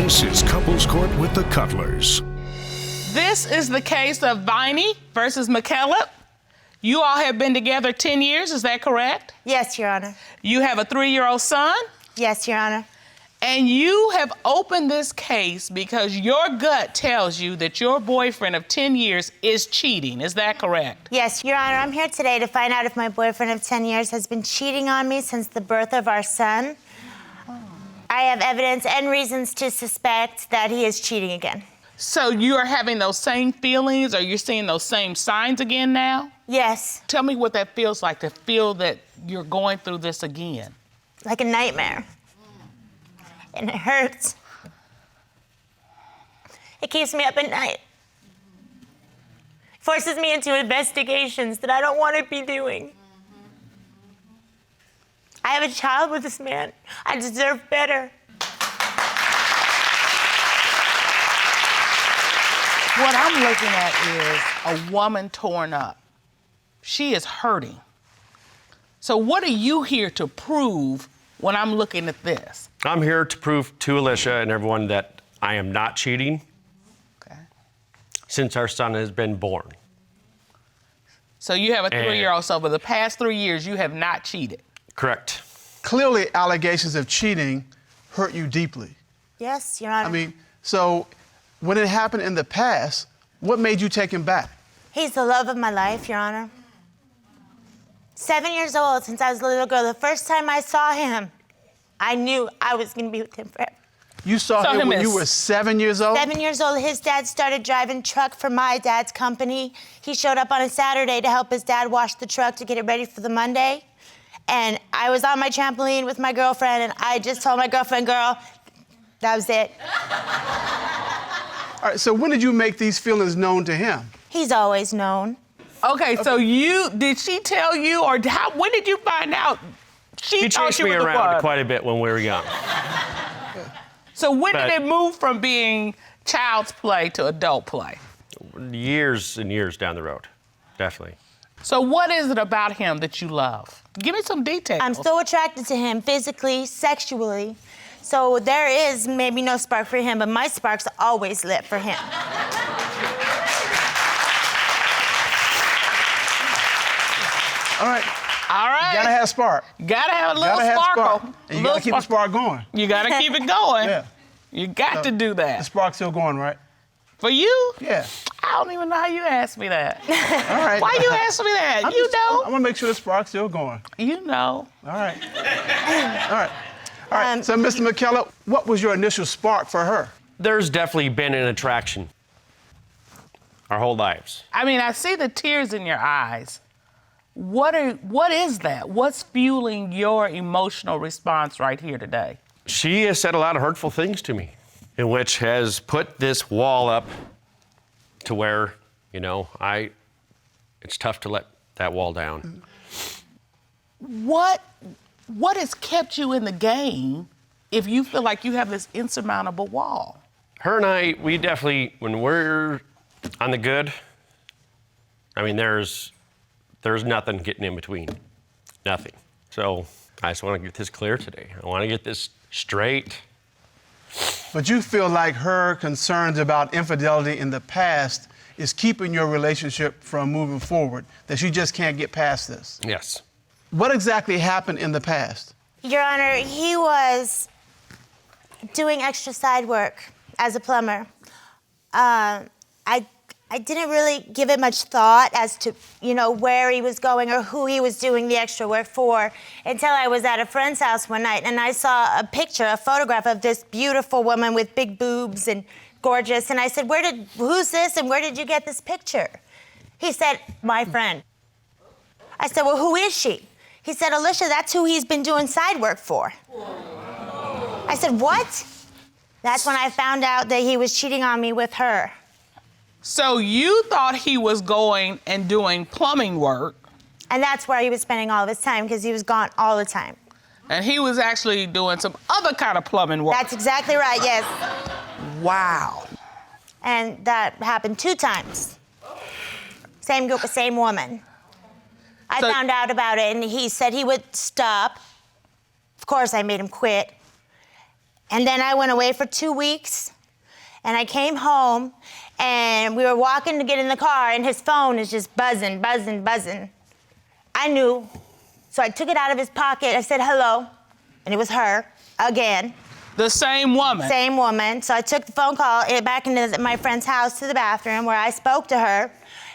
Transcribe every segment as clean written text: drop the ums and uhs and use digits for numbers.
This is Couples Court with the Cutlers. This is the case of Viney versus McKellep. You all have been together 10 years, is that correct? Yes, Your Honor. You have a 3-year-old son? Yes, Your Honor. And you have opened this case because your gut tells you that your boyfriend of 10 years is cheating, is that correct? Yes, Your Honor. I'm here today to find out if my boyfriend of 10 years has been cheating on me since the birth of our son. I have evidence and reasons to suspect that he is cheating again. So you are having those same feelings, or you're seeing those same signs again now? Yes. Tell me what that feels like, to feel that you're going through this again. Like a nightmare. And it hurts. It keeps me up at night. Forces me into investigations that I don't want to be doing. I have a child with this man. I deserve better. What I'm looking at is a woman torn up. She is hurting. So what are you here to prove when I'm looking at this? I'm here to prove to Alicia and everyone that I am not cheating. Okay. Since our son has been born. So you have a 3-year-old, so for the past 3 years, you have not cheated. Correct. Clearly, allegations of cheating hurt you deeply. Yes, Your Honor. I mean, so when it happened in the past, what made you take him back? He's the love of my life, Your Honor. 7 years old, since I was a little girl. The first time I saw him, I knew I was going to be with him forever. You saw him when you were 7 years old? 7 years old. His dad started driving truck for my dad's company. He showed up on a Saturday to help his dad wash the truck to get it ready for the Monday. And I was on my trampoline with my girlfriend, and I just told my girlfriend, girl, that was it. All right, so when did you make these feelings known to him? He's always known. Okay, so did she tell you, or when did you find out He chased me around quite a bit when we were young. So when did it move from being child's play to adult play? Years and years down the road, definitely. So what is it about him that you love? Give me some details. I'm so attracted to him physically, sexually. So there is maybe no spark for him, but my spark's always lit for him. All right. All right. You gotta have spark. Gotta have a little sparkle. And you gotta keep the spark going. You gotta keep it going. Yeah. You got to do The that. spark's still going, right? For you? Yeah. I don't even know how you asked me that. All right. Why you asked me that? I wanna make sure the spark's still going. You know. All right. All right. All right, so Mr. McKellep, what was your initial spark for her? There's definitely been an attraction our whole lives. I mean, I see the tears in your eyes. What is that? What's fueling your emotional response right here today? She has said a lot of hurtful things to me, in which has put this wall up to where, it's tough to let that wall down. What has kept you in the game if you feel like you have this insurmountable wall? Her and I, we definitely, when we're on the good, there's nothing getting in between. Nothing. So I just want to get this clear today. I want to get this straight. But you feel like her concerns about infidelity in the past is keeping your relationship from moving forward, that you just can't get past this. Yes. What exactly happened in the past? Your Honor, he was doing extra side work as a plumber. I didn't really give it much thought as to, where he was going or who he was doing the extra work for until I was at a friend's house one night and I saw a photograph of this beautiful woman with big boobs and gorgeous. And I said, who's this and where did you get this picture? He said, my friend. I said, well, who is she? He said, Alicia, that's who he's been doing side work for. I said, what? That's when I found out that he was cheating on me with her. So you thought he was going and doing plumbing work. And that's where he was spending all of his time because he was gone all the time. And he was actually doing some other kind of plumbing work. That's exactly right, yes. Wow. And that happened 2 times. Same group, same woman. I found out about it and he said he would stop. Of course, I made him quit. And then I went away for 2 weeks, and I came home, and we were walking to get in the car, and his phone is just buzzing, buzzing, buzzing. I knew, so I took it out of his pocket. I said, hello, and it was her, again. The same woman? Same woman. So I took the phone call back into my friend's house to the bathroom where I spoke to her,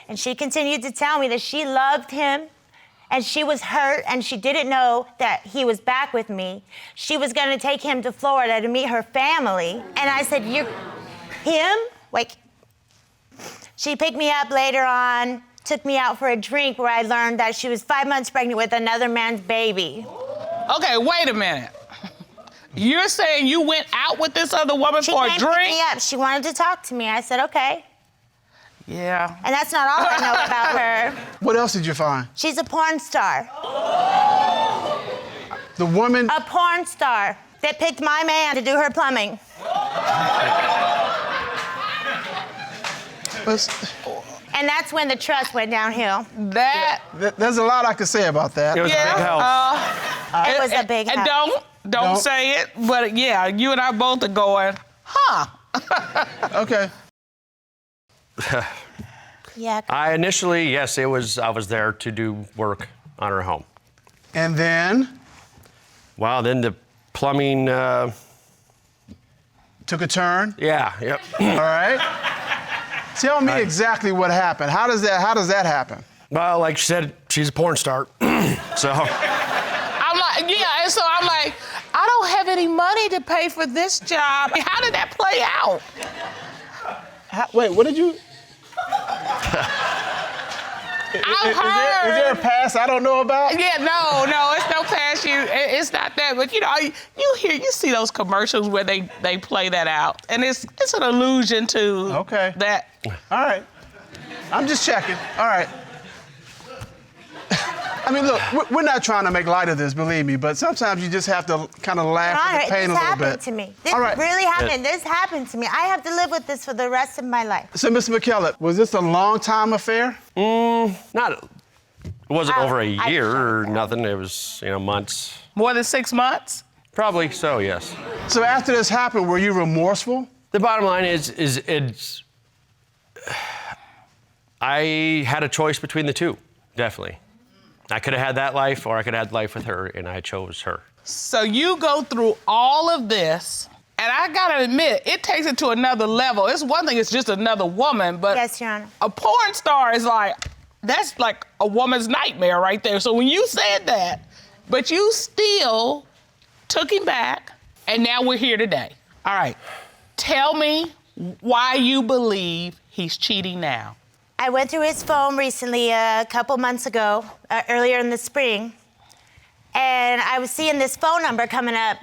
and she continued to tell me that she loved him, and she was hurt, and she didn't know that he was back with me. She was gonna take him to Florida to meet her family, and I said, him? Like, she picked me up later on, took me out for a drink where I learned that she was 5 months pregnant with another man's baby. Okay, wait a minute. You're saying you went out with this other woman for a drink? She picked me up. She wanted to talk to me. I said, okay. Yeah. And that's not all I know about her. What else did you find? She's a porn star. The woman... A porn star that picked my man to do her plumbing. And that's when the trust went downhill. There's a lot I could say about that. It was a big help. It was a big help. And don't say it, but yeah, you and I both are going, huh? Okay. Yeah. I initially, yes, I was there to do work on her home. And then? Wow, then the plumbing... took a turn? Yeah, yep. All right. Tell me exactly what happened. How does that happen? Well, like she said, she's a porn star. So... I'm like, yeah, and so I'm like, I don't have any money to pay for this job. How did that play out? Wait, what did you... I've heard. Is there a past I don't know about? Yeah, no, it's no past you. It's not that, but you know, you see those commercials where they play that out, and it's an allusion to that. All right. I'm just checking. All right. I mean, look, we're not trying to make light of this, believe me, but sometimes you just have to kind of laugh at the pain a little bit. This happened to me. This really happened. This happened to me. I have to live with this for the rest of my life. So, Mr. McKellep, was this a long-time affair? Not. It wasn't over a year or nothing. It was, months. More than 6 months? Probably so, yes. So after this happened, were you remorseful? The bottom line is it's. I had a choice between the two, definitely. I could have had that life, or I could have had life with her, and I chose her. So you go through all of this, and I gotta admit, it takes it to another level. It's one thing, it's just another woman, but yes, Your Honor. A porn star is that's like a woman's nightmare right there. So when you said that, but you still took him back, and now we're here today. All right, tell me why you believe he's cheating now. I went through his phone recently, a couple months ago, earlier in the spring, and I was seeing this phone number coming up.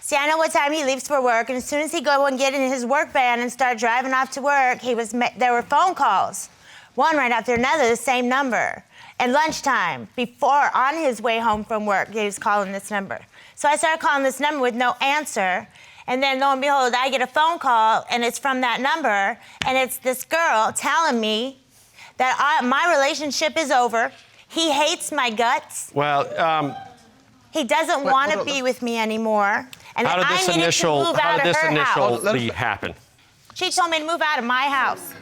See, I know what time he leaves for work, and as soon as he go and get in his work van and start driving off to work, there were phone calls, one right after another, the same number. At lunchtime, on his way home from work, he was calling this number. So I started calling this number with no answer, and then lo and behold, I get a phone call, and it's from that number, and it's this girl telling me that my relationship is over. He hates my guts. Well, he doesn't want to be with me anymore. And how did this initially happen? She told me to move out of my house.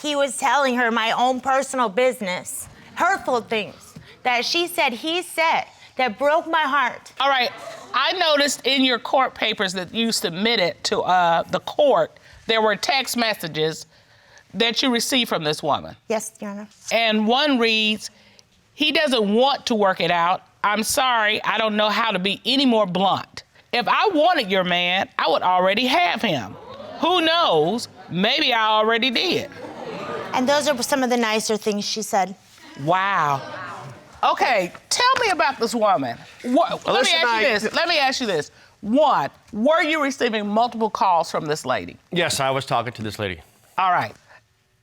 He was telling her my own personal business, hurtful things that he said that broke my heart. All right, I noticed in your court papers that you submitted to the court, there were text messages that you received from this woman. Yes, Your Honor. And one reads, he doesn't want to work it out. I'm sorry, I don't know how to be any more blunt. If I wanted your man, I would already have him. Who knows, maybe I already did. And those are some of the nicer things she said. Wow. Okay, tell me about this woman. Let me ask you this. One, were you receiving multiple calls from this lady? Yes, I was talking to this lady. All right.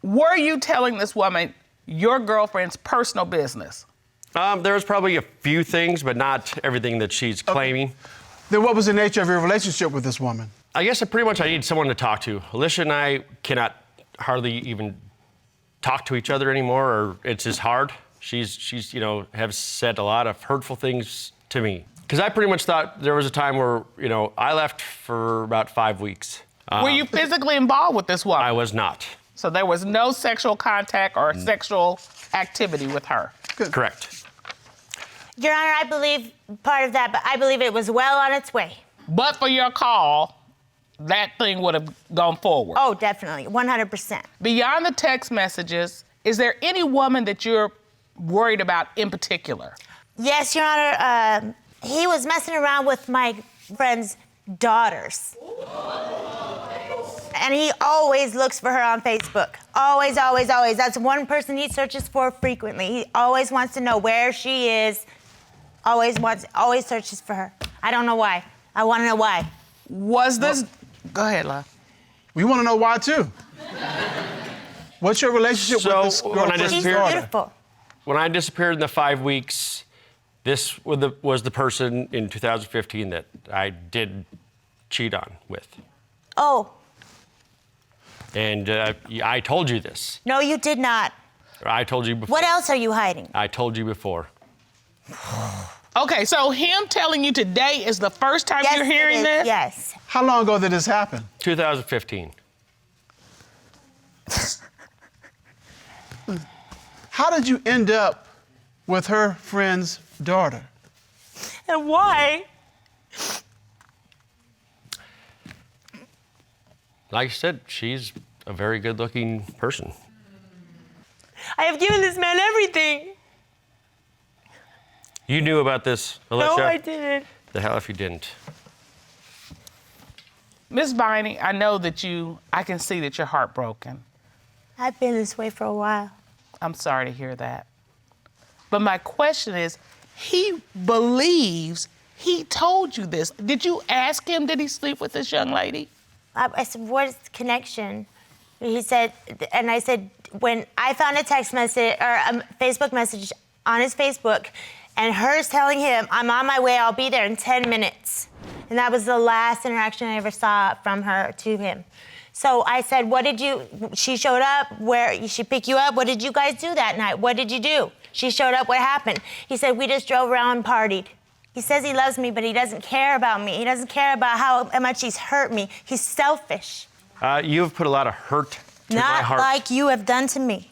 Were you telling this woman your girlfriend's personal business? There was probably a few things, but not everything that she's claiming. Then what was the nature of your relationship with this woman? I guess I need someone to talk to. Alicia and I cannot hardly even talk to each other anymore, or it's just hard. She's have said a lot of hurtful things to me. Because I pretty much thought there was a time where, you know, I left for about 5 weeks. Were you physically involved with this woman? I was not. So there was no sexual contact or sexual activity with her? Correct. Your Honor, I believe part of that, but I believe it was well on its way. But for your call, that thing would have gone forward. Oh, definitely, 100%. Beyond the text messages, is there any woman that you're worried about in particular? Yes, Your Honor, he was messing around with my friend's daughters. And he always looks for her on Facebook. Always, always, always. That's one person he searches for frequently. He always wants to know where she is. Always searches for her. I don't know why. I want to know why. Was this... Go ahead, love. We want to know why, too. What's your relationship with this when I girlfriend's She's daughter? beautiful. When I disappeared in the 5 weeks, this was the person in 2015 that I did cheat on with. Oh, And I told you this. no, you did not. I told you before. What else are you hiding? I told you before. Okay, so him telling you today is the first time Yes, you're it hearing is. this? Yes. How long ago did this happen? 2015. How did you end up with her friend's daughter? And why? Like I said, she's a very good-looking person. I have given this man everything. You knew about this, Alicia? No, I didn't. The hell if you didn't. Miss Viney, I know that I can see that you're heartbroken. I've been this way for a while. I'm sorry to hear that. But my question is, he believes he told you this. Did you ask him, did he sleep with this young lady? I said, what is the connection? He said, and I said, when I found a text message or a Facebook message on his Facebook, and hers telling him, I'm on my way, I'll be there in 10 minutes. And that was the last interaction I ever saw from her to him. So I said, she showed up, where, she pick you up? What did you guys do that night? What did you do? She showed up, what happened? He said, we just drove around and partied. He says he loves me, but he doesn't care about me. He doesn't care about how much he's hurt me. He's selfish. You have put a lot of hurt to my Not heart. like you have done to me.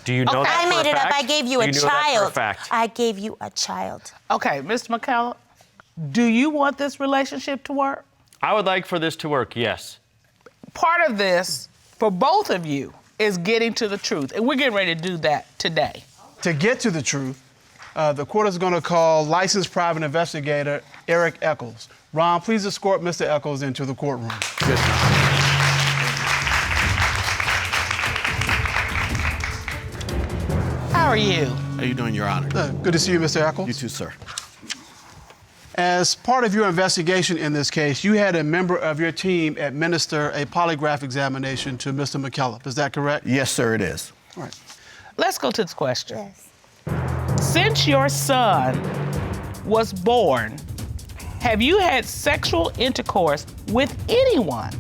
Do you know that I for made a it up. fact? I gave you Do a know that for a child. fact? I gave you a child. Okay, Mr. McKellep, do you want this relationship to work? I would like for this to work, yes. Part of this, for both of you, is getting to the truth. And we're getting ready to do that today. To get to the truth, the court is going to call licensed private investigator Eric Eccles. Ron, please escort Mr. Eccles into the courtroom. How are you? How you doing, Your Honor? Good to see you, Mr. Eccles. You too, sir. As part of your investigation in this case, you had a member of your team administer a polygraph examination to Mr. McKellep. Is that correct? Yes, sir, it is. All right. Let's go to this question. Yes. Since your son was born, have you had sexual intercourse with anyone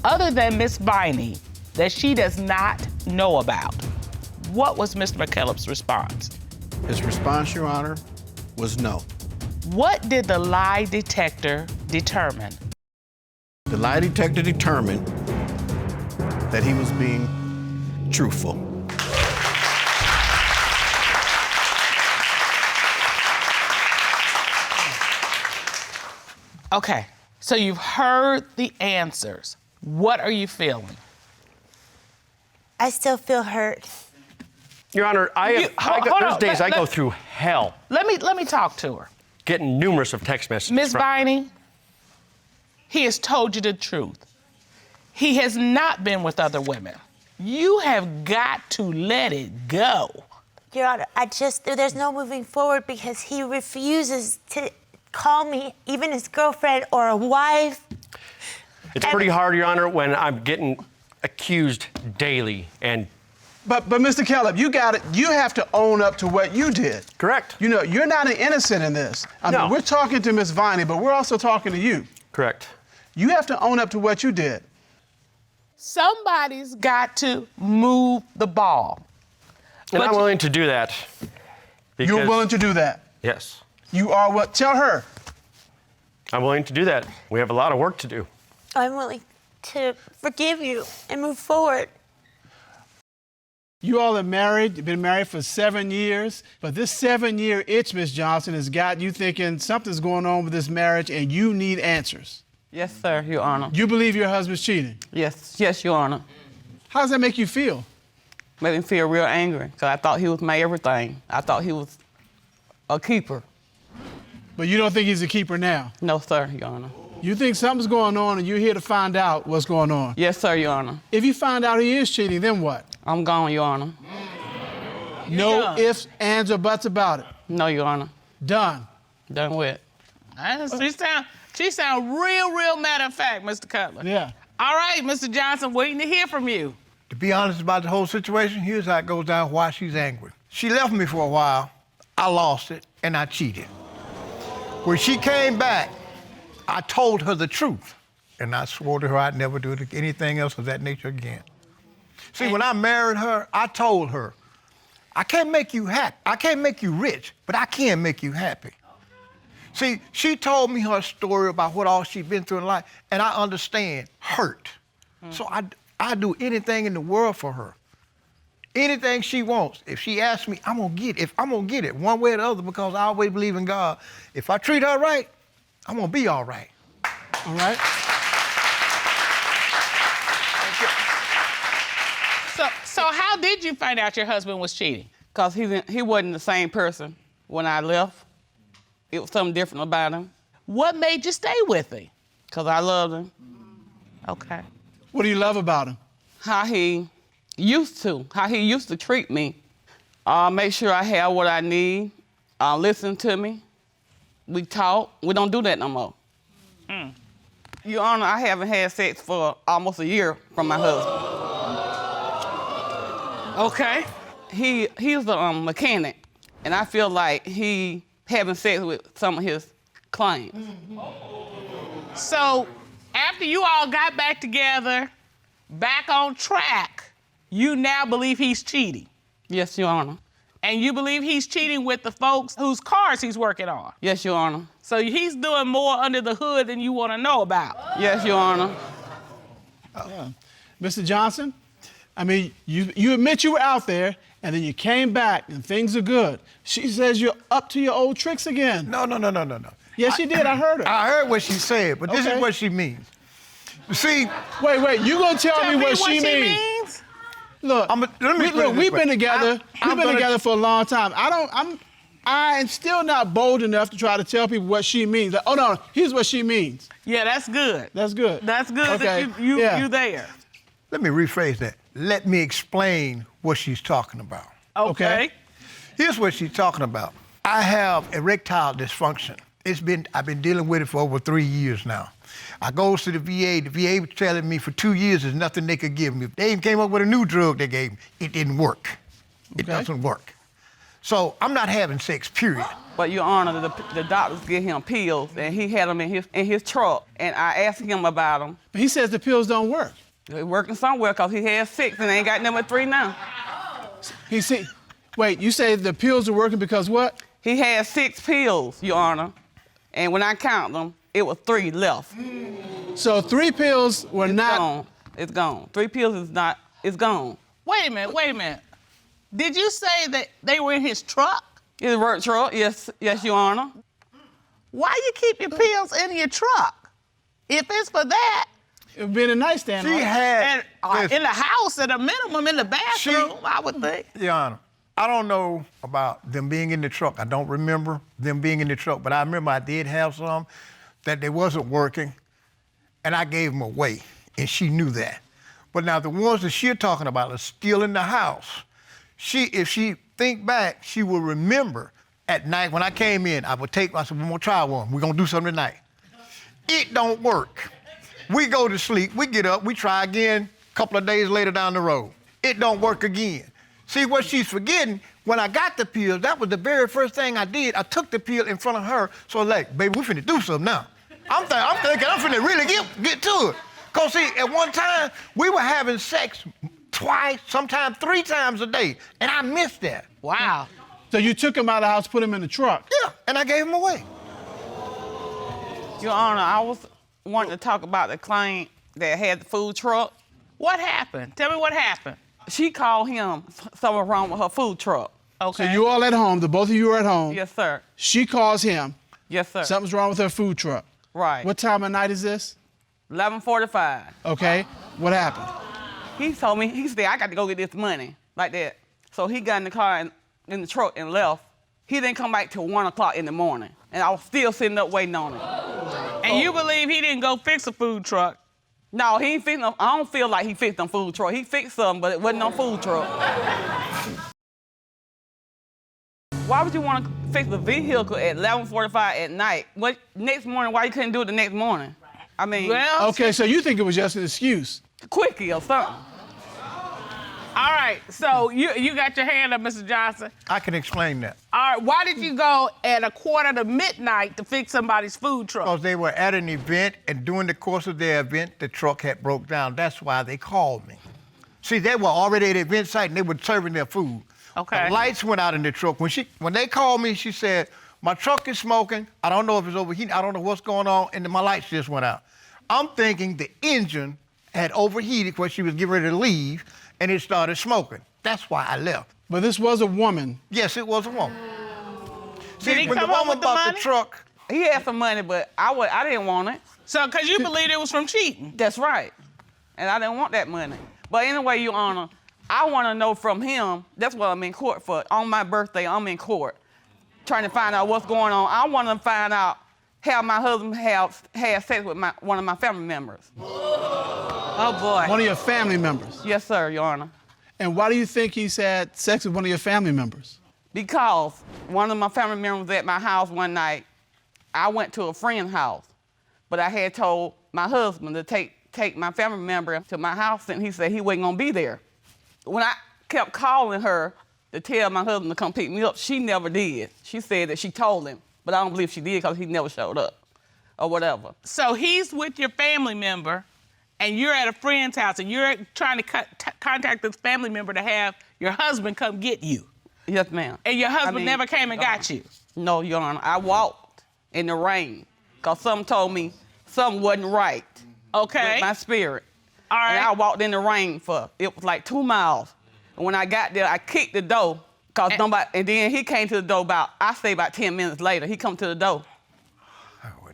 other than Miss Viney that she does not know about? What was Mr. McKellep's response? His response, Your Honor, was no. What did the lie detector determine? The lie detector determined that he was being truthful. Okay, so you've heard the answers. What are you feeling? I still feel hurt. Your Honor, hold there's on. days I go through hell Let me talk to her. getting numerous of text messages. Miss from- Viney, he has told you the truth. He has not been with other women. You have got to let it go. Your Honor, there's no moving forward because he refuses to call me even his girlfriend or a wife. It's pretty hard, Your Honor, when I'm getting accused daily and... But Mr. McKellep, you have to own up to what you did. Correct. You know, you're not an innocent in this. I No. mean, we're talking to Miss Viney, but we're also talking to you. Correct. You have to own up to what you did. Somebody's got to move the ball. And But I'm you- willing to do that. You're because- willing to do that. Yes. You are what? Tell her. I'm willing to do that. We have a lot of work to do. I'm willing to forgive you and move forward. You all are married. You've been married for 7 years. But this 7-year itch, Miss Johnson, has got you thinking something's going on with this marriage and you need answers. Yes, sir, Your Honor. You believe your husband's cheating? Yes, Your Honor. How does that make you feel? Made me feel real angry because I thought he was my everything. I thought he was a keeper. But you don't think he's a keeper now? No, sir, Your Honor. You think something's going on and you're here to find out what's going on? Yes, sir, Your Honor. If you find out he is cheating, then what? I'm gone, Your Honor. No ifs, ands, or buts about it. No, Your Honor. Done. Done with. She sound real matter of fact, Mr. Cutler. Yeah. All right, Mr. Johnson, waiting to hear from you. To be honest about the whole situation, here's how it goes down, why she's angry. She left me for a while, I lost it, and I cheated. When she came back, I told her the truth, and I swore to her I'd never do anything else of that nature again. See, when I married her, I told her, I can't make you happy. I can't make you rich, but I can make you happy. See, she told me her story about what all she'd been through in life, and I understand hurt. So I do anything in the world for her. Anything she wants. If she asks me, I'm gonna get it one way or the other because I always believe in God. If I treat her right, I'm gonna be all right. All right? So how did you find out your husband was cheating? Because he wasn't the same person when I left. It was something different about him. What made you stay with him? Because I loved him. Okay. What do you love about him? How he used to treat me. Make sure I have what I need. Listen to me. We talk. We don't do that no more. Your Honor, I haven't had sex for almost a year from my husband. Okay. He's a mechanic, and I feel like he having sex with some of his clients. So after you all got back together, back on track, you now believe he's cheating. Yes, Your Honor. And you believe he's cheating with the folks whose cars he's working on. Yes, Your Honor. So he's doing more under the hood than you want to know about. Yes, Your Honor. Yeah. Mr. Johnson, I mean, you admit you were out there, and then you came back, and things are good. She says you're up to your old tricks again. No. Yes, she did. I heard her. I heard what she said, but this is what she means. You see, Wait. You gonna tell me what she means? Look, we've been together. We've been together for a long time. I am still not bold enough to try to tell people what she means. Like, oh no, here's what she means. Yeah, that's good. That's good. That's good Okay. that you there. let me rephrase that. Let me explain what she's talking about. Okay. Here's what she's talking about. I have erectile dysfunction. I've been dealing with it for over 3 years now. I go to the VA. The VA was telling me for 2 years there's nothing they could give me. They even came up with a new drug they gave me. It didn't work. It doesn't work. So I'm not having sex, period. But Your Honor, the doctors give him pills, and he had them in his truck, and I asked him about them. But he says the pills don't work. They're working somewhere because he has 6 and ain't got number 3 now. Wait, you say the pills are working because what? He had 6 pills, Your Honor, and when I count them, it was 3 left. So 3 pills were not. Gone. It's gone. 3 pills is not. It's gone. Wait a minute. Did you say that they were in his truck? His work truck, yes, Your Honor. Why you keep your pills in your truck? If it's for that. It would be in a nightstand. She right? had... And, in the house, at a minimum, in the bathroom, I would think. Your Honor, I don't know about them being in the truck. I don't remember them being in the truck, but I remember I did have some that they wasn't working, and I gave them away, and she knew that. But now the ones that she's talking about are still in the house. If she think back, she will remember at night when I came in, I said, we're gonna try one. We're gonna do something tonight. It don't work. We go to sleep, we get up, we try again a couple of days later down the road. It don't work again. See, what she's forgetting, when I got the pill, that was the very first thing I did. I took the pill in front of her, so like, baby, we finna do something now. I'm thinking I'm finna really get to it. Cause see, at one time, we were having sex twice, sometimes 3 times a day, and I missed that. Wow. So you took him out of the house, put him in the truck? Yeah, and I gave him away. Your Honor, I was wanting to talk about the client that had the food truck. What happened? Tell me what happened. She called him something wrong with her food truck. Okay. So you all at home, the both of you are at home. Yes, sir. She calls him. Yes, sir. Something's wrong with her food truck. Right. What time of night is this? 11:45. Okay. What happened? He told me, he said, I got to go get this money, like that. So he got in the car and in the truck and left. He didn't come back till 1 o'clock in the morning. And I was still sitting up waiting on him. And you believe he didn't go fix a food truck? No, he ain't fixing them. I don't feel like he fixed them food truck. He fixed something, but it wasn't no food truck. Why would you want to fix a vehicle at 11:45 at night? What next morning? Why you couldn't do it the next morning? I mean, Well, Okay, so you think it was just an excuse. quickie or something. all right. So you got your hand up, Mr. Johnson. I can explain that. All right. Why did you go at 1:45 to fix somebody's food truck? Because they were at an event, and during the course of their event, the truck had broke down. That's why they called me. See, they were already at the event site, and they were serving their food. Okay. The lights went out in the truck. When they called me, she said, my truck is smoking. I don't know if it's overheating. I don't know what's going on, and then my lights just went out. I'm thinking the engine had overheated when she was getting ready to leave, and it started smoking. That's why I left. But this was a woman. Yes, it was a woman. Did he See, when the come up woman with the bought money? the truck, He had some money, but I didn't want it. So, because you believe it was from cheating. That's right. And I didn't want that money. But anyway, Your Honor, I want to know from him, that's what I'm in court for. On my birthday, I'm in court trying to find out what's going on. I want to find out how my husband had sex with one of my family members. Oh, boy. One of your family members. Yes, sir, Your Honor. And why do you think he's had sex with one of your family members? Because one of my family members was at my house one night. I went to a friend's house, but I had told my husband to take my family member to my house, and he said he wasn't gonna be there. When I kept calling her to tell my husband to come pick me up, she never did. She said that she told him, but I don't believe she did because he never showed up or whatever. So he's with your family member, and you're at a friend's house, and you're trying to contact this family member to have your husband come get you. Yes, ma'am. And your husband never came and got you. No, Your Honor. I walked in the rain because something told me something wasn't right. Okay. With my spirit. All right. And I walked in the rain it was like 2 miles. And when I got there, I kicked the door because nobody, and then he came to the door about 10 minutes later. He come to the door.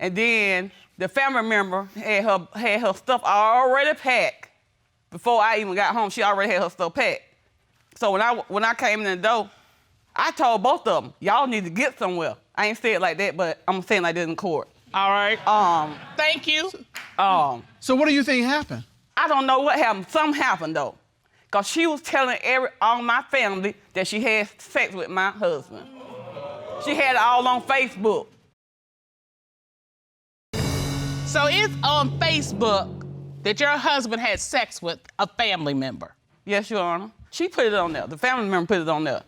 And then the family member had her stuff already packed. Before I even got home, she already had her stuff packed. So when I came in the door, I told both of them, y'all need to get somewhere. I ain't say it like that, but I'm saying like this in court. All right. Thank you. So what do you think happened? I don't know what happened. Something happened, though. Because she was telling all my family that she had sex with my husband. She had it all on Facebook. So it's on Facebook that your husband had sex with a family member. Yes, Your Honor. She put it on there. The family member put it on there.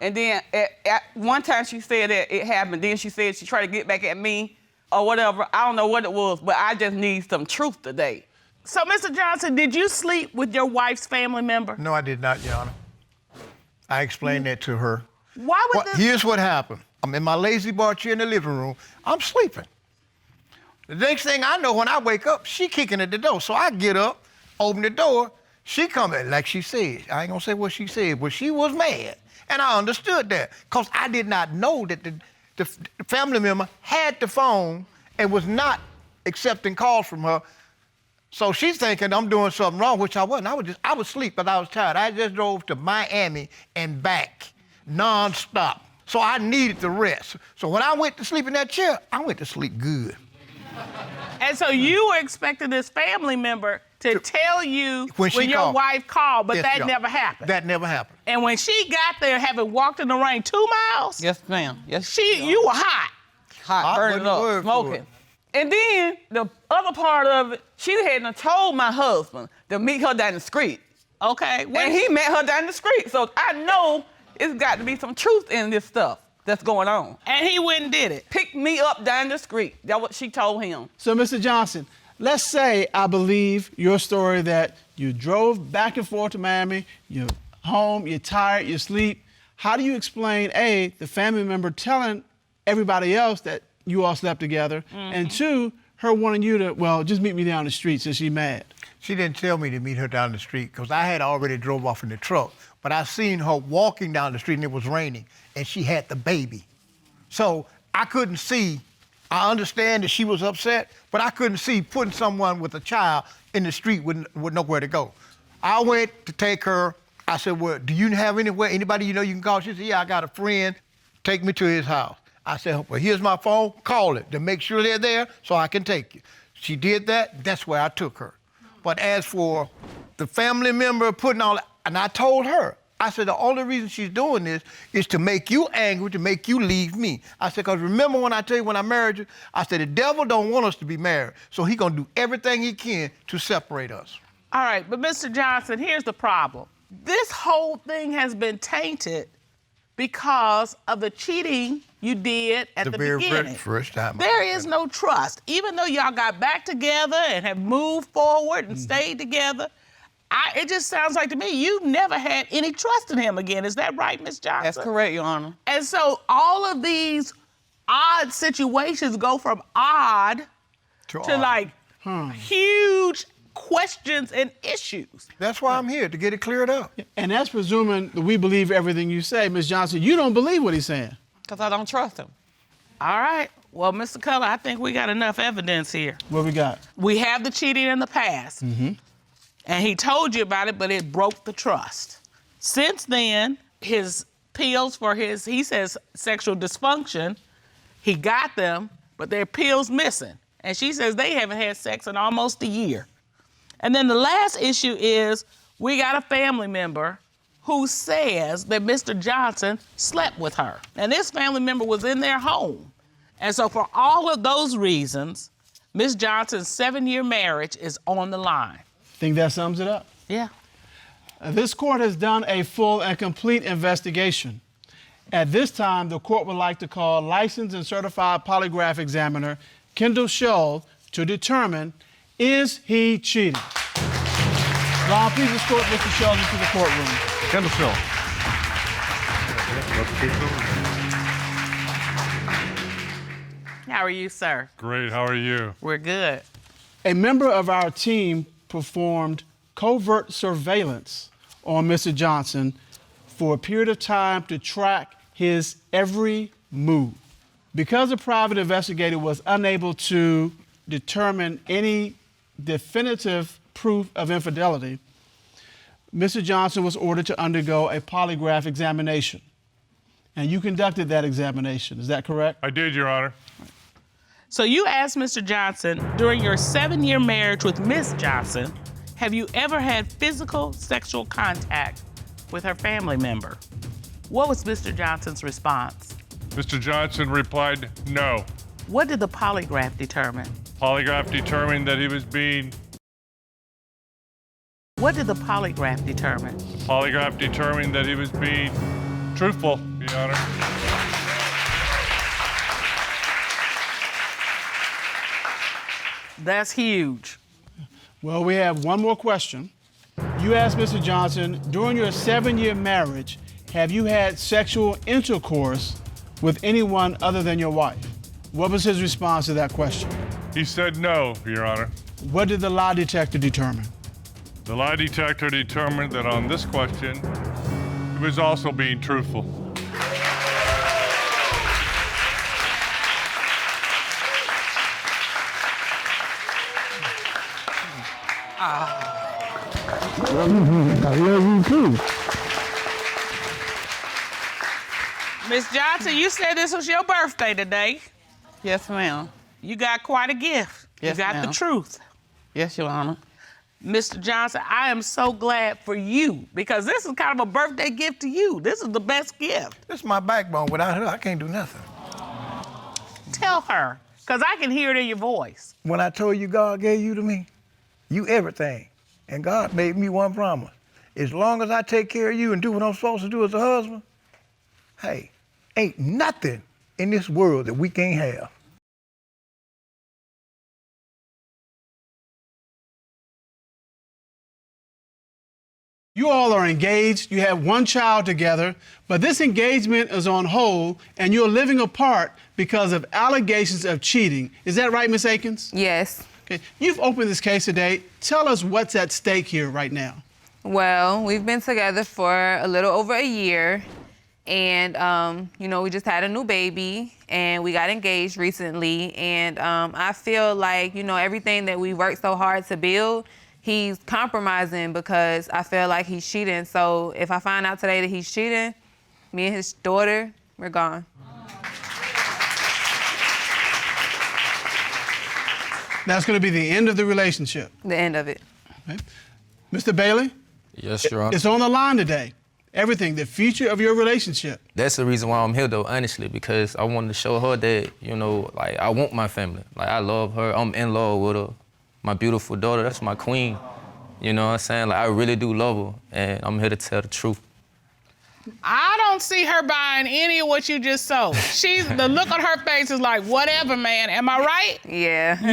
And then at one time she said that it happened. Then she said she tried to get back at me or whatever. I don't know what it was, but I just need some truth today. So, Mr. Johnson, did you sleep with your wife's family member? no, I did not, Your Honor. I explained that to her. Why would this? Here's what happened. I'm in my lazy bar chair in the living room. I'm sleeping. The next thing I know, when I wake up, she kicking at the door. So I get up, open the door. She come in like she said. I ain't gonna say what she said, but she was mad. And I understood that because I did not know that the family member had the phone and was not accepting calls from her. So she's thinking I'm doing something wrong, which I wasn't. I was asleep, but I was tired. I just drove to Miami and back, nonstop. So I needed the rest. So when I went to sleep in that chair, I went to sleep good. And so you were expecting this family member to tell you when your called. wife called, but Yes, that Your Honor. never happened. That never happened. And when she got there, having walked in the rain 2 miles, Yes, ma'am. Yes. you were hot. Hot, burning wasn't the word up, for smoking. it. And then the other part of it, she hadn't told my husband to meet her down the street. Okay. And he met her down the street. So I know it's got to be some truth in this stuff that's going on. And he went and did it. Pick me up down the street. That's what she told him. So, Mr. Johnson, let's say I believe your story that you drove back and forth to Miami, you're home, you're tired, you sleep. How do you explain, A, the family member telling everybody else that you all slept together, and 2, her wanting you to, well, just meet me down the street since she's mad. She didn't tell me to meet her down the street because I had already drove off in the truck. But I seen her walking down the street and it was raining and she had the baby. So I couldn't see. I understand that she was upset, but I couldn't see putting someone with a child in the street with nowhere to go. I went to take her. I said, well, do you have anybody you know you can call? She said, yeah, I got a friend. Take me to his house. I said, well, here's my phone. Call it to make sure they're there so I can take you. She did that. That's where I took her. But as for the family member putting all that, and I told her, I said, the only reason she's doing this is to make you angry, to make you leave me. I said, because remember when I tell you when I married you, I said, the devil don't want us to be married, so he gonna do everything he can to separate us. All right, but Mr. Johnson, here's the problem. This whole thing has been tainted because of the cheating you did at the beginning. Very first time. There is no trust. Even though y'all got back together and have moved forward and stayed together, it just sounds like to me you never had any trust in him again. Is that right, Ms. Johnson? That's correct, Your Honor. And so all of these odd situations go from odd to like huge questions and issues. That's why I'm here, to get it cleared up. And that's presuming that we believe everything you say. Ms. Johnson, you don't believe what he's saying. Because I don't trust him. All right. Well, Mr. Culler, I think we got enough evidence here. What we got? We have the cheating in the past. And he told you about it, but it broke the trust. Since then, his pills for he says, sexual dysfunction, he got them, but their pills missing. And she says they haven't had sex in almost a year. And then the last issue is we got a family member who says that Mr. Johnson slept with her. And this family member was in their home. And so for all of those reasons, Ms. Johnson's 7-year marriage is on the line. Think that sums it up? Yeah. This court has done a full and complete investigation. At this time, the court would like to call licensed and certified polygraph examiner Kendall Shull to determine, is he cheating? Ron, please escort Mr. Shull into the courtroom. Kendall Shull. How are you, sir? Great, how are you? We're good. A member of our team performed covert surveillance on Mr. Johnson for a period of time to track his every move. Because a private investigator was unable to determine any definitive proof of infidelity, Mr. Johnson was ordered to undergo a polygraph examination. And you conducted that examination, is that correct? I did, Your Honor. So you asked Mr. Johnson, during your 7-year marriage with Miss Johnson, have you ever had physical sexual contact with her family member? What was Mr. Johnson's response? Mr. Johnson replied, no. What did the polygraph determine? Polygraph determined that he was being... What did the polygraph determine? Polygraph determined that he was being truthful, Your Honor. That's huge. Well, we have one more question. You asked Mr. Johnson, during your 7-year marriage, have you had sexual intercourse with anyone other than your wife? What was his response to that question? He said no, Your Honor. What did the lie detector determine? The lie detector determined that on this question, he was also being truthful. I love you too. Miss Johnson, you said this was your birthday today. Yes, ma'am. You got quite a gift. Yes, you got ma'am. the truth. Yes, Your Honor. Mr. Johnson, I am so glad for you because this is kind of a birthday gift to you. This is the best gift. This is my backbone. Without her, I can't do nothing. Tell her, because I can hear it in your voice. When I told you God gave you to me, you everything. And God made me one promise. As long as I take care of you and do what I'm supposed to do as a husband, hey, ain't nothing in this world that we can't have. You all are engaged, you have one child together, but this engagement is on hold and you're living apart because of allegations of cheating. Is that right, Ms. Akins? Yes. Okay. You've opened this case today. Tell us what's at stake here right now. Well, we've been together for a little over a year, and we just had a new baby, and we got engaged recently, and I feel like, everything that we worked so hard to build, he's compromising because I feel like he's cheating. So if I find out today that he's cheating, me and his daughter, we're gone. That's going to be the end of the relationship. The end of it. Okay. Mr. Bailey? Yes, Your Honor. It's on the line today. Everything, the future of your relationship. That's the reason why I'm here, though, honestly, because I wanted to show her that, I want my family. Like, I love her. I'm in love with her. My beautiful daughter, that's my queen. You know what I'm saying? Like, I really do love her, and I'm here to tell the truth. I don't see her buying any of what you just sold. The look on her face is like, whatever, man. Am I right? Yeah.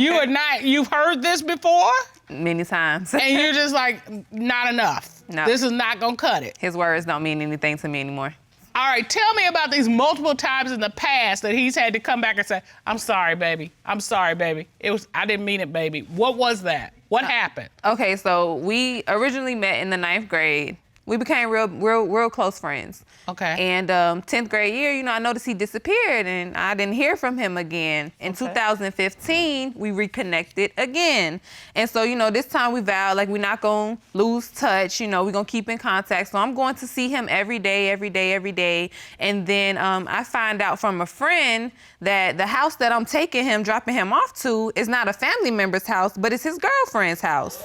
You've heard this before? Many times. And you're just like, not enough. No. This is not gonna cut it. His words don't mean anything to me anymore. All right, tell me about these multiple times in the past that he's had to come back and say, I'm sorry, baby. I'm sorry, baby. I didn't mean it, baby. What was that? What happened? Okay, so we originally met in the 9th grade. We became real close friends. Okay. And 10th grade year, I noticed he disappeared and I didn't hear from him again. In 2015, we reconnected again. And so, this time we vowed like we're not gonna lose touch, we're gonna keep in contact. So I'm going to see him every day. And then I find out from a friend that the house that I'm taking him, dropping him off to is not a family member's house, but it's his girlfriend's house.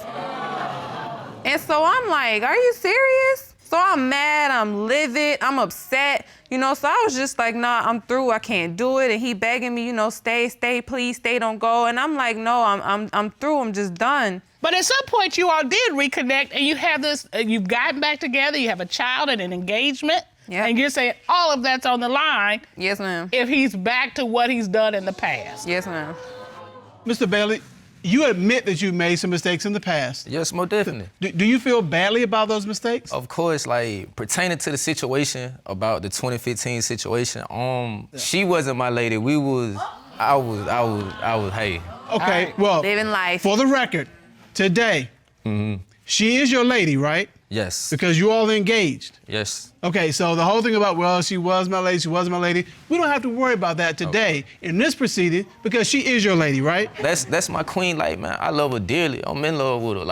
And so I'm like, are you serious? So I'm mad, I'm livid, I'm upset, so I was just like, nah, I'm through, I can't do it. And he begging me, stay, please, stay, don't go. And I'm like, no, I'm through, I'm just done. But at some point you all did reconnect and you have this, you've gotten back together, you have a child and an engagement. Yep. And you're saying all of that's on the line. Yes, ma'am. If he's back to what he's done in the past. Yes, ma'am. Mr. Bailey, you admit that you made some mistakes in the past. Yes, most definitely. Do you feel badly about those mistakes? Of course, pertaining to the situation about the 2015 situation, she wasn't my lady. I was, hey. Okay, right. well, living life. For the record, today, she is your lady, right? Yes. Because you all engaged. Yes. Okay, so the whole thing about, she was my lady, she wasn't my lady, we don't have to worry about that today in this proceeding because she is your lady, right? That's my queen, man, I love her dearly. I'm in love with her,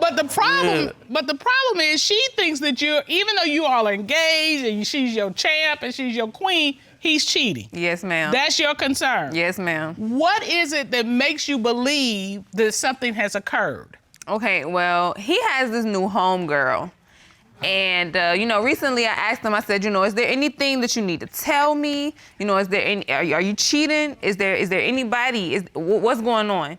But the problem is she thinks that even though you all are engaged and she's your champ and she's your queen, he's cheating. Yes, ma'am. That's your concern. Yes, ma'am. What is it that makes you believe that something has occurred? Okay, well, he has this new homegirl. And, recently I asked him, I said, is there anything that you need to tell me? Is there are you cheating? Is there anybody, what's going on?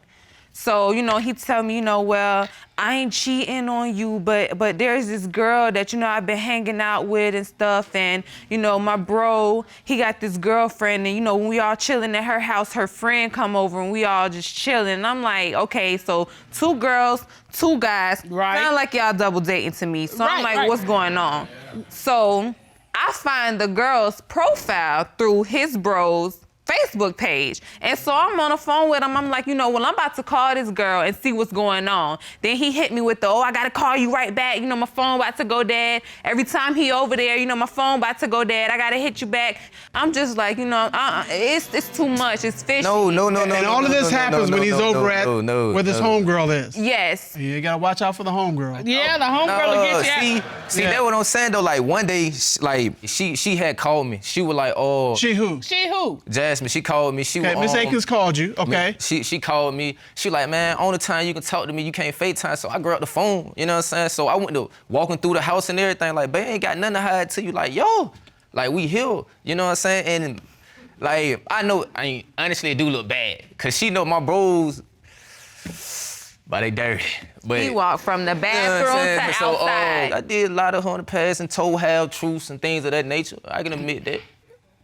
So, he tell me, well, I ain't cheating on you, but there's this girl that, I've been hanging out with and stuff. And, my bro, he got this girlfriend. And, when we all chilling at her house, her friend come over and we all just chilling. And I'm like, okay, so 2 girls, 2 guys. Right. Sound like y'all double dating to me. So I'm like, what's going on? So I find the girl's profile through his bro's Facebook page. And so I'm on the phone with him. I'm like, well, I'm about to call this girl and see what's going on. Then he hit me with I got to call you right back. My phone about to go dead. Every time he over there, my phone about to go dead. I got to hit you back. I'm just like, it's too much. It's fishy. No. And all of this happens when he's over at where this homegirl is. Yes. You got to watch out for the homegirl. Yeah, the homegirl will get you out. See, that's what I'm saying, though. One day, she had called me. She was like, oh. She who? She who? Jasmine, she called me. Okay, Miss Akins called you, okay. She called me. She like, man, only time you can talk to me, you can't FaceTime. So I grabbed the phone, you know what I'm saying? So I went to walking through the house and everything, like, babe, ain't got nothing to hide to you. Like, yo, we here, you know what I'm saying? And I know, honestly, it do look bad. Cause she know my bros, but they dirty. But, He walked from the bathroom to outside. I did a lot of her in the past and told half-truths and things of that nature. I can admit that.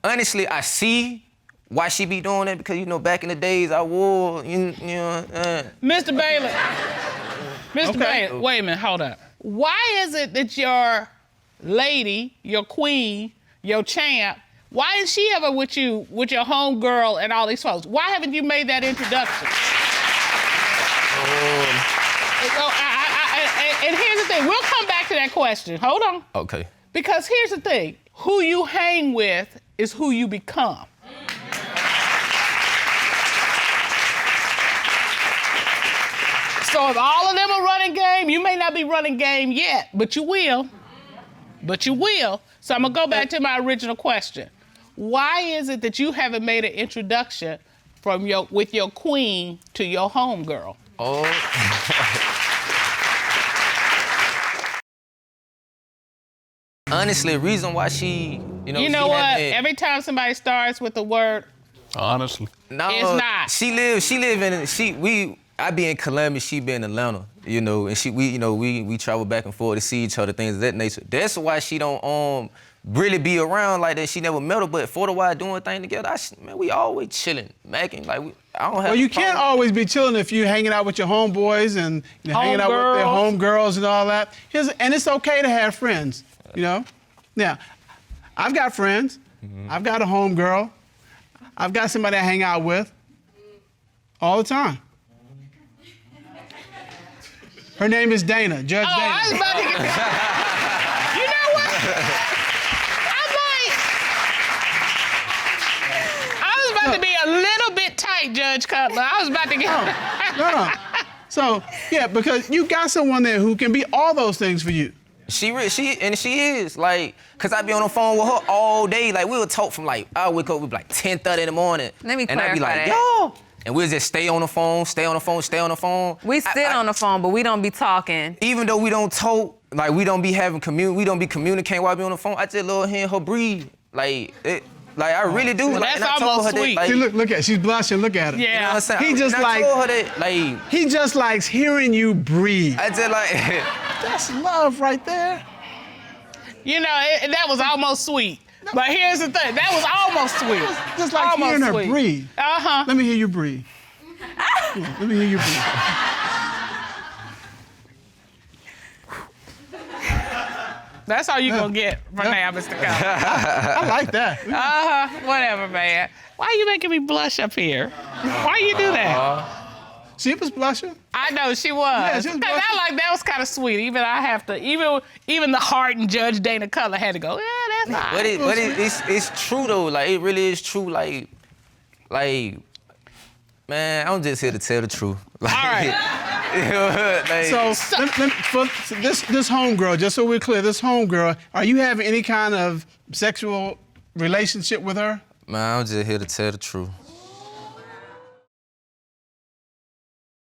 Honestly, I see why she be doing that because, back in the days I wore, Mr. Bailey. Mr. Bailey, wait a minute, hold up. why is it that your lady, your queen, your champ, why is she ever with you, with your homegirl and all these folks? Why haven't you made that introduction? And here's the thing, we'll come back to that question. Hold on. Okay. Because here's the thing, who you hang with is who you become. So if all of them are running game, you may not be running game yet, but you will. But you will. So I'm gonna go back to my original question. Why is it that you haven't made an introduction from with your queen to your homegirl? Oh. Honestly, the reason why she, You know what? Every time somebody starts with the word, honestly, no, it's not. I be in Columbia, she be in Atlanta, and we travel back and forth to see each other, things of that nature. That's why she don't really be around like that. She never met her, but for the while doing things together, we always chilling, macking. Like I don't have. Well, you can't always be chilling if you're hanging out with your homeboys and hanging out with their homegirls and all that. And it's okay to have friends, Now, I've got friends. Mm-hmm. I've got a homegirl. I've got somebody I hang out with all the time. Her name is Dana, Judge Dana. I was about to get You know what? I was about to be a little bit tight, Judge Cutler. I was about to get... No. So, yeah, because you got someone there who can be all those things for you. She is, like, cause I be on the phone with her all day. Like, we would talk from I wake up with 10:30 in the morning. Let me and I'd be like, that. yo. And we'll just stay on the phone. We sit on the phone, but we don't be talking. Even though we don't talk, we don't be communicating while we on the phone, I just love hearing her breathe. I really do. Well, that's almost sweet. See, look at her. She's blushing. Look at her. Yeah. You know what I'm saying? He just I told her that, he just likes hearing you breathe. I just That's love right there. That was almost sweet. But here's the thing, that was almost sweet. Just like almost hearing her sweet. breathe. Uh-huh. Let me hear you breathe. Let me hear you breathe. That's all you gonna get from now, Mr. Cutler. I like that. Whatever, man. Why are you making me blush up here? Why you do that? She was blushing. I know she was. Yeah, she was blushing. That was kind of sweet. Even the hardened Judge Dana Cutler had to go, yeah, that's all right. But it's true though. It really is true. Man, I'm just here to tell the truth. All right. So for this homegirl, just so we're clear, this homegirl, are you having any kind of sexual relationship with her? Man, I'm just here to tell the truth.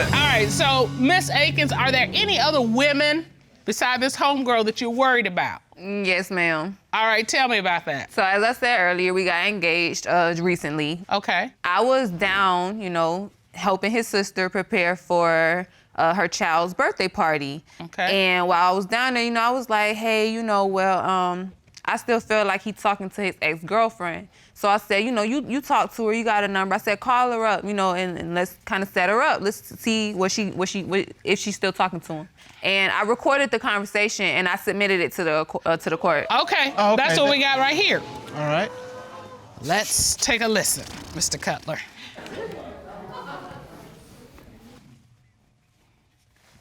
All right, so Miss Akins, are there any other women besides this homegirl that you're worried about? Yes, ma'am. All right, tell me about that. So as I said earlier, we got engaged recently. Okay. I was down, helping his sister prepare for her child's birthday party. Okay. And while I was down there, I was like, hey, I still feel like he's talking to his ex-girlfriend. So I said, you talk to her, you got a number. I said, call her up, and let's kind of set her up. Let's see if she's still talking to him. And I recorded the conversation and I submitted it to the court. Okay. That's what we got right here. All right. Let's take a listen, Mr. Cutler.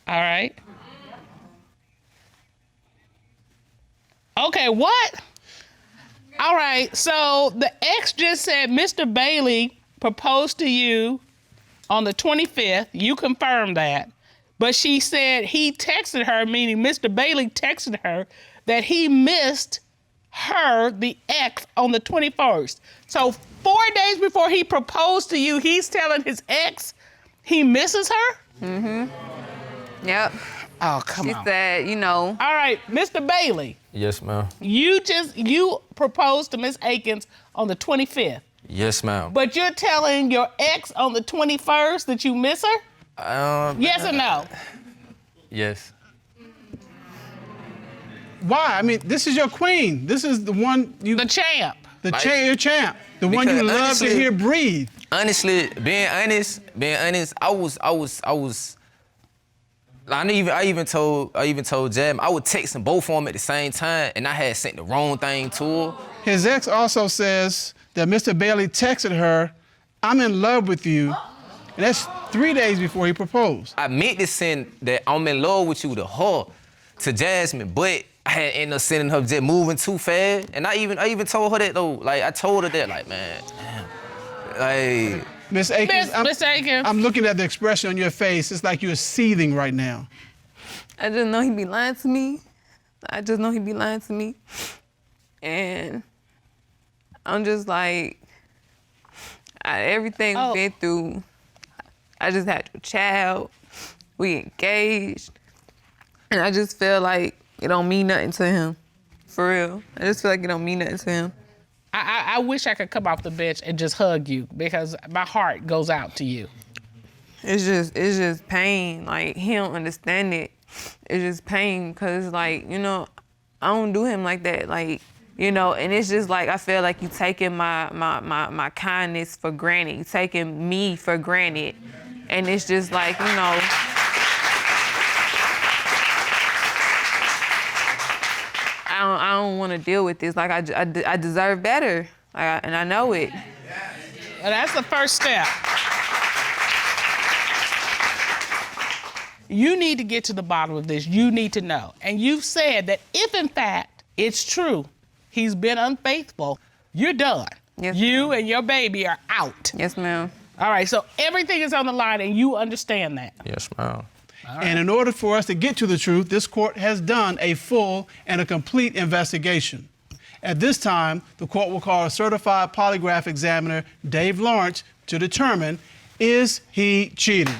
All right. Okay, what? All right, so the ex just said Mr. Bailey proposed to you on the 25th. You confirmed that. But she said he texted her, meaning Mr. Bailey texted her, that he missed her, the ex, on the 21st. So 4 days before he proposed to you, he's telling his ex he misses her? Mm-hmm. Yep. Oh, come on. She said, All right, Mr. Bailey. Yes, ma'am. You proposed to Miss Akins on the 25th. Yes, ma'am. But you're telling your ex on the 21st that you miss her? Yes or no? Yes. Why? I mean, this is your queen. This is the one you... The champ. Your champ. The one you love to hear breathe. Honestly, being honest, I was I even told Jasmine I would text them both of them at the same time, and I had sent the wrong thing to her. His ex also says that Mr. Bailey texted her, "I'm in love with you," and that's 3 days before he proposed. I meant to send that "I'm in love with you" to her, to Jasmine, but I had ended up sending her just moving too fast. And I even told her that though. Like I told her that, like, man, damn. Like Miss Akins, Miss Akins. I'm looking at the expression on your face. It's like you're seething right now. I just know he be lying to me. I just know he be lying to me. And I'm just like, everything we've been through, I just had a child, we engaged, and I just feel like it don't mean nothing to him, for real. I just feel like it don't mean nothing to him. I wish I could come off the bench and just hug you because my heart goes out to you. It's just pain. Like, he don't understand it. It's just pain because, like, you know, I don't do him like that. Like, you know, and it's just like, I feel like you taking my kindness for granted. You taking me for granted. And it's just like, you know, I don't want to deal with this. Like, I deserve better, and I know it. And that's the first step. You need to get to the bottom of this. You need to know. And you've said that if, in fact, it's true, he's been unfaithful, you're done. Yes, you and your baby are out. Yes, ma'am. All right, so everything is on the line, and you understand that. yes, ma'am. Right. And in order for us to get to the truth, this court has done a full and a complete investigation. At this time, the court will call a certified polygraph examiner, Dave Lawrence, to determine, is he cheating?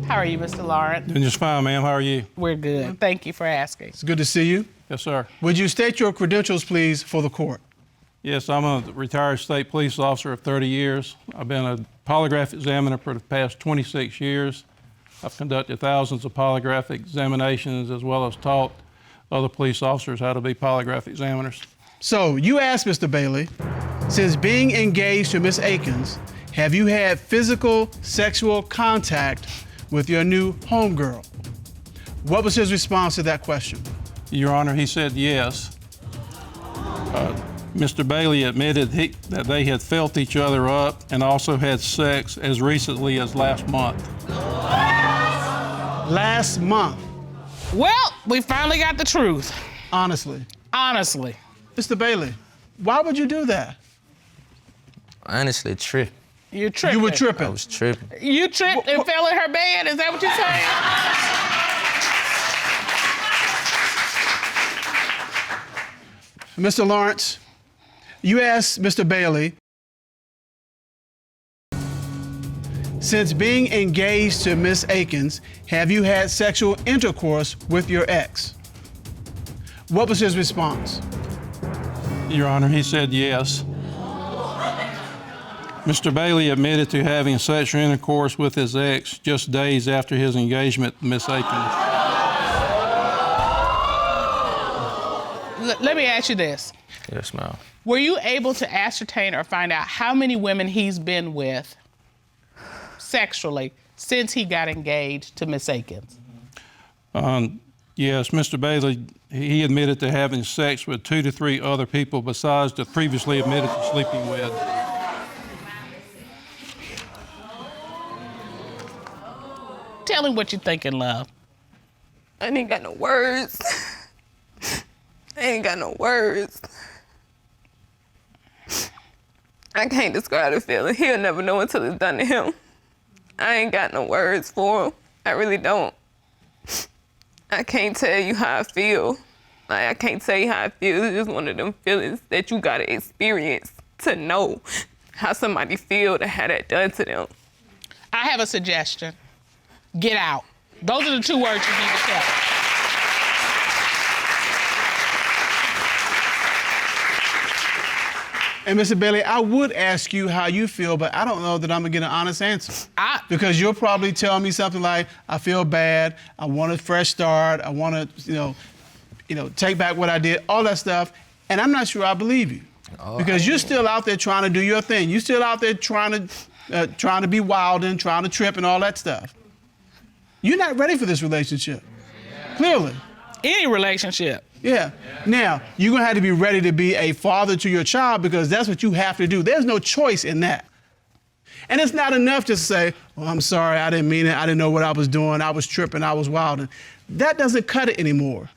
How are you, Mr. Lawrence? Doing just fine, ma'am. How are you? We're good. Thank you for asking. It's good to see you. Yes, sir. Would you state your credentials, please, for the court? Yes, I'm a retired state police officer of 30 years. I've been a polygraph examiner for the past 26 years. I've conducted thousands of polygraph examinations as well as taught other police officers how to be polygraph examiners. So you asked Mr. Bailey, since being engaged to Miss Akins, have you had physical sexual contact with your new homegirl? What was his response to that question? Your Honor, he said yes. Mr. Bailey admitted that they had felt each other up and also had sex as recently as last month. Last month? Well, we finally got the truth. Honestly. Honestly. Mr. Bailey, why would you do that? Honestly, tripping. You're tripping. You were tripping. I was tripping. You tripped and fell in her bed? Is that what you're saying? Mr. Lawrence, you asked Mr. Bailey, since being engaged to Miss Akins, have you had sexual intercourse with your ex? What was his response? Your Honor, he said yes. Mr. Bailey admitted to having sexual intercourse with his ex just days after his engagement to Miss Akins. Let me ask you this. Yes, ma'am. Were you able to ascertain or find out how many women he's been with sexually since he got engaged to Miss Akins? Yes, Mr. Bailey, he admitted to having sex with 2 to 3 other people besides the previously admitted to sleeping with. Tell him what you're thinking, love. I ain't got no words. I ain't got no words. I can't describe the feeling. He'll never know until it's done to him. I ain't got no words for him. I really don't. I can't tell you how I feel. Like, I can't tell you how I feel. It's just one of them feelings that you gotta experience to know how somebody feel to have that done to them. I have a suggestion. Get out. Those are the 2 words you need to tell. And Mr. Bailey, I would ask you how you feel, but I don't know that I'm gonna get an honest answer. Because you'll probably tell me something like, I feel bad, I want a fresh start, I want to, you know, take back what I did, all that stuff. And I'm not sure I believe you. Because you're still out there trying to do your thing. You're still out there trying to be wild and trying to trip and all that stuff. You're not ready for this relationship, clearly. Any relationship. Yeah. Now, you're going to have to be ready to be a father to your child because that's what you have to do. There's no choice in that. And it's not enough just to say, oh, I'm sorry, I didn't mean it. I didn't know what I was doing. I was tripping. I was wilding. That doesn't cut it anymore.